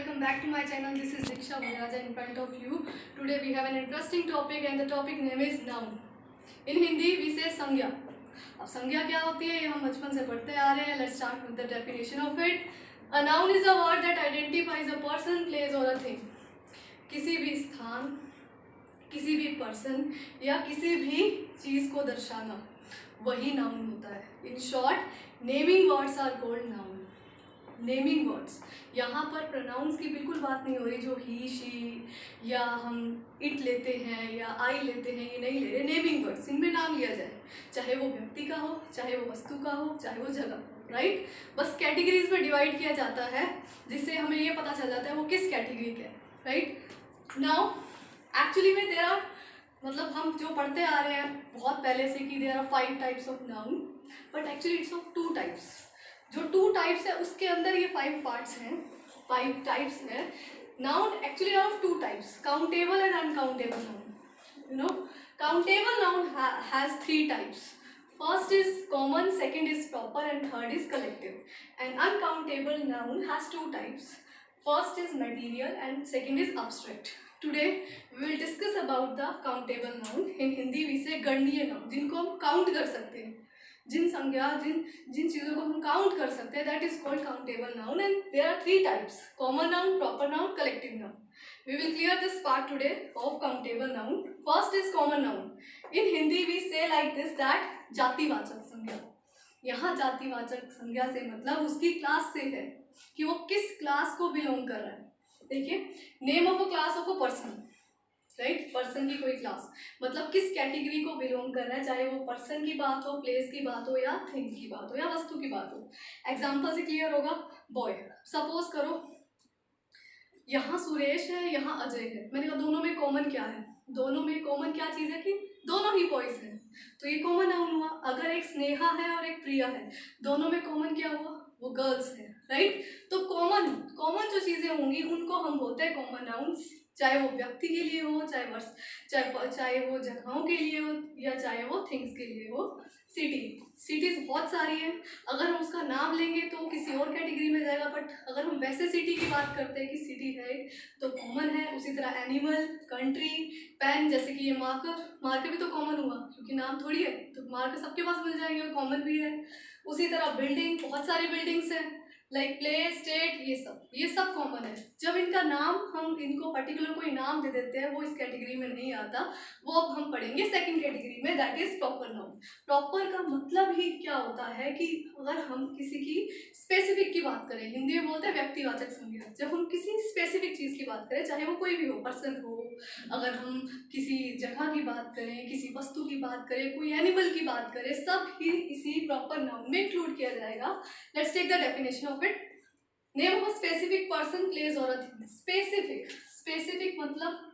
welcome back to my channel. This is Diksha Bhuraja in front of you. Today we have an interesting topic and the topic name is noun. In Hindi we say संज्ञा. अब संज्ञा क्या होती है ये हम बचपन से पढ़ते आ रहे हैं. Let's start with the definition of it. A noun is a word that identifies a person, place or a thing. किसी भी स्थान, किसी भी पर्सन या किसी भी चीज़ को दर्शाना वही नाउन होता है. In short naming words are called noun. Naming words, यहाँ पर प्रोनाउंस की बिल्कुल बात नहीं हो रही जो ही शी या हम इट लेते हैं या आई लेते हैं, ये नहीं ले रहे. नेमिंग वर्ड्स, इनमें नाम लिया जाए, चाहे वो व्यक्ति का हो, चाहे वो वस्तु का हो, चाहे वो जगह. राइट, बस कैटेगरीज में डिवाइड किया जाता है जिससे हमें ये पता चल जाता है वो किस कैटेगरी का है. राइट, नाउ एक्चुअली में देयर आर, मतलब हम जो पढ़ते आ रहे हैं बहुत पहले से कि there are 5 types of noun, but actually it's of 2 types. जो 2 टाइप्स है उसके अंदर ये 5 पार्ट्स हैं, 5 टाइप्स हैं. Noun actually are of 2 types, countable and uncountable noun. You know, countable noun has 3 types. First is common, second is proper and third is collective. And uncountable noun has 2 types. First is material and second is abstract. Today we will discuss about the countable noun. In Hindi we say गणनीय noun, जिनको हम count कर सकते हैं, जिन संज्ञा जिन चीज़ों को हम काउंट कर सकते हैं, that is called countable noun. And there are 3 types, common noun, proper noun, collective noun. We will clear this part today of countable noun. First is common noun. In Hindi we say like this that जातिवाचक संज्ञा. यहाँ जातिवाचक संज्ञा से मतलब उसकी class से है कि वो किस क्लास को बिलोंग कर रहा है. देखिए, name of a class of a person. Right, person की कोई क्लास मतलब किस कैटेगरी को बिलोंग कर रहा है, चाहे वो पर्सन की बात हो, प्लेस की बात हो या थिंग की बात हो या वस्तु की बात हो. एग्जाम्पल से क्लियर होगा. बॉय, सपोज करो यहाँ सुरेश है, यहाँ अजय है. मैंने कहा दोनों में कॉमन क्या है, दोनों में कॉमन क्या चीज़ है कि दोनों ही बॉयज हैं, तो ये कॉमन नाउन हुआ. अगर एक स्नेहा है और एक प्रिया है, दोनों में कॉमन क्या हुआ, वो गर्ल्स हैं. राइट, तो कॉमन जो चीज़ें होंगी उनको हम बोलते हैं कॉमन नाउन्स, चाहे वो व्यक्ति के लिए हो, चाहे वो जगहों के लिए हो या चाहे वो थिंग्स के लिए हो. सिटीज़ बहुत सारी हैं, अगर हम उसका नाम लेंगे तो किसी और कैटेगरी में जाएगा, बट अगर हम वैसे सिटी की बात करते हैं कि सिटी है तो कॉमन है. उसी तरह एनिमल, कंट्री, पेन, जैसे कि ये मार्कर भी तो कॉमन हुआ क्योंकि नाम थोड़ी है, तो मार्कर सबके पास मिल जाएंगे और कॉमन भी है. उसी तरह बिल्डिंग, बहुत सारी बिल्डिंग्स हैं, लाइक प्लेस, स्टेट, ये सब कॉमन है. जब इनका नाम हम इनको पर्टिकुलर कोई नाम दे देते हैं वो इस कैटेगरी में नहीं आता, वो अब हम पढ़ेंगे सेकंड कैटेगरी में, that is proper noun. Proper का मतलब ही क्या होता है कि अगर हम किसी की स्पेसिफिक की बात करें, हिंदी में बोलते हैं व्यक्तिवाचक संज्ञा. जब हम किसी स्पेसिफिक चीज़ की बात करें, चाहे वो कोई भी हो, पर्सन हो, अगर हम किसी जगह की बात करें, किसी वस्तु की बात करें, कोई एनिमल की बात करें, सब ही इसी प्रॉपर नाउन में इंक्लूड किया जाएगा. Let's take the definition of it. Name of a specific person, place और अ थिंग. स्पेसिफिक मतलब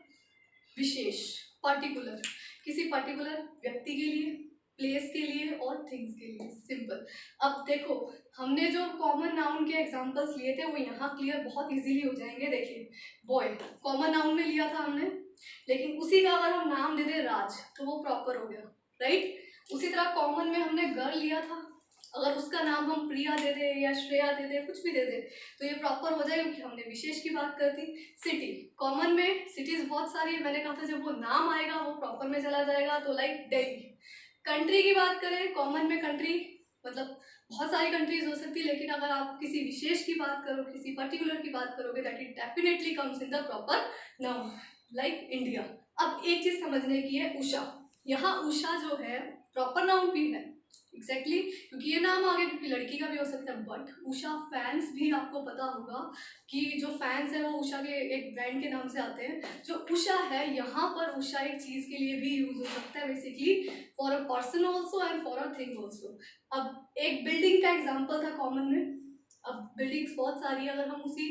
विशेष, पर्टिकुलर, किसी पर्टिकुलर व्यक्ति के लिए, प्लेस के लिए और थिंग्स के लिए. सिंपल. अब देखो, हमने जो कॉमन नाउन के एग्जांपल्स लिए थे वो यहाँ क्लियर बहुत इजीली हो जाएंगे. देखिए, बॉय कॉमन नाउन में लिया था हमने, लेकिन उसी का अगर हम नाम दे दें राज तो वो प्रॉपर हो गया. राइट, उसी तरह कॉमन में हमने गर्ल लिया था, अगर उसका नाम हम प्रिया दे दें या श्रेया दे दें, कुछ भी दे दें, तो ये प्रॉपर हो जाएगा क्योंकि हमने विशेष की बात कर दी. सिटी, कॉमन में सिटीज़ बहुत सारी है, मैंने कहा था जब वो नाम आएगा वो प्रॉपर में चला जाएगा, तो लाइक दिल्ली. कंट्री की बात करें, कॉमन में कंट्री मतलब बहुत सारी कंट्रीज हो सकती है, लेकिन अगर आप किसी विशेष की बात करो, किसी पर्टिकुलर की बात करोगे, that it definitely comes in the proper noun, like India. अब एक चीज़ समझने की है, उषा. यहाँ उषा जो है प्रॉपर नाउन भी है एग्जैक्टली क्योंकि ये नाम आ गया, क्योंकि लड़की का भी हो सकता है. बट उषा फैंस भी, आपको पता होगा कि जो फैंस है वो उषा के एक ब्रांड के नाम से आते हैं. जो उषा है यहाँ पर उषा एक चीज़ के लिए भी यूज हो सकता है, basically for a person also and for a thing also. अब एक बिल्डिंग का एग्जाम्पल था कॉमन में. अब बिल्डिंग्स बहुत सारी है, अगर हम उसी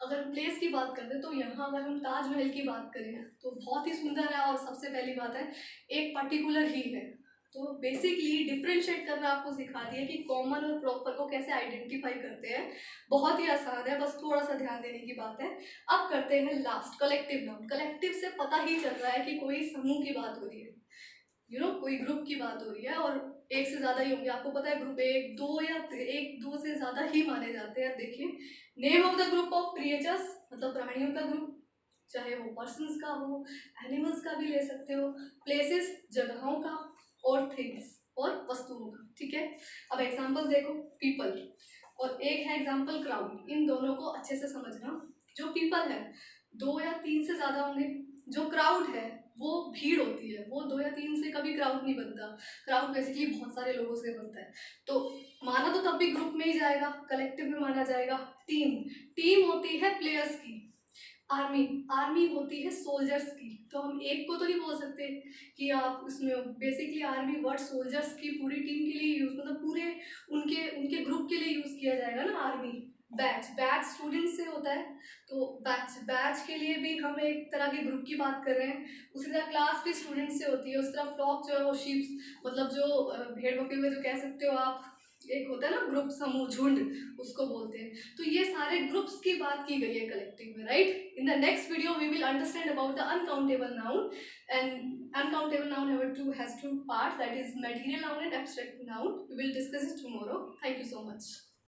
अगर हम प्लेस की बात कर दें, तो यहाँ अगर हम ताजमहल की बात करें तो बहुत ही सुंदर है और सबसे पहली बात है एक पर्टिकुलर ही है. तो बेसिकली डिफ्रेंशिएट करना आपको सिखा दिया कि कॉमन और प्रॉपर को कैसे आइडेंटिफाई करते हैं. बहुत ही आसान है, बस थोड़ा सा ध्यान देने की बात है. अब करते हैं लास्ट, कलेक्टिव नाउन. कलेक्टिव से पता ही चल रहा है कि कोई समूह की बात हो रही है, कोई ग्रुप की बात हो रही है, और एक से ज़्यादा ही होंगे। आपको पता है ग्रुप एक दो या एक दो से ज़्यादा ही माने जाते हैं। देखिए, name of the group of creatures, मतलब प्राणियों का ग्रुप, चाहे वो पर्सन्स का हो, एनिमल्स का भी ले सकते हो, प्लेसेस जगहों का, और थिंग्स और वस्तुओं का। ठीक है, अब एग्जांपल्स देखो, पीपल और एक है एग्जांपल क्राउड। इन दोनों को अच्छे से समझना। जो पीपल है 2 या 3 से ज़्यादा होंगे, जो क्राउड है वो भीड़ होती है, वो 2 या 3 से कभी क्राउड नहीं बनता। क्राउड बेसिकली बहुत सारे लोगों से बनता है। तो माना तो तब भी ग्रुप में ही जाएगा, कलेक्टिव में माना जाएगा। टीम होती है प्लेयर्स की। आर्मी होती है सोल्जर्स की। तो हम एक को तो नहीं बोल सकते कि आप इसमें बेसिकली आर्मी वर्ड सोल्जर्स की पूरी टीम के लिए यूज, मतलब पूरे उनके ग्रुप के लिए यूज किया जाएगा ना। आर्मी, बैच स्टूडेंट से होता है, तो बैच के लिए भी हम एक तरह के ग्रुप की बात कर रहे हैं। उसी तरह क्लास भी स्टूडेंट से होती है। उस तरह फ्लॉक जो है वो शीप्स, मतलब जो भेड़ बकरी हुए जो कह सकते हो आप, एक होता है ना ग्रुप, समूह, झुंड, उसको बोलते हैं। तो ये सारे ग्रुप्स की बात की गई है कलेक्टिव में, right. In the next video we will understand about the uncountable noun, and uncountable noun has two parts, that is material noun and abstract noun. We will discuss it tomorrow. Thank you so much.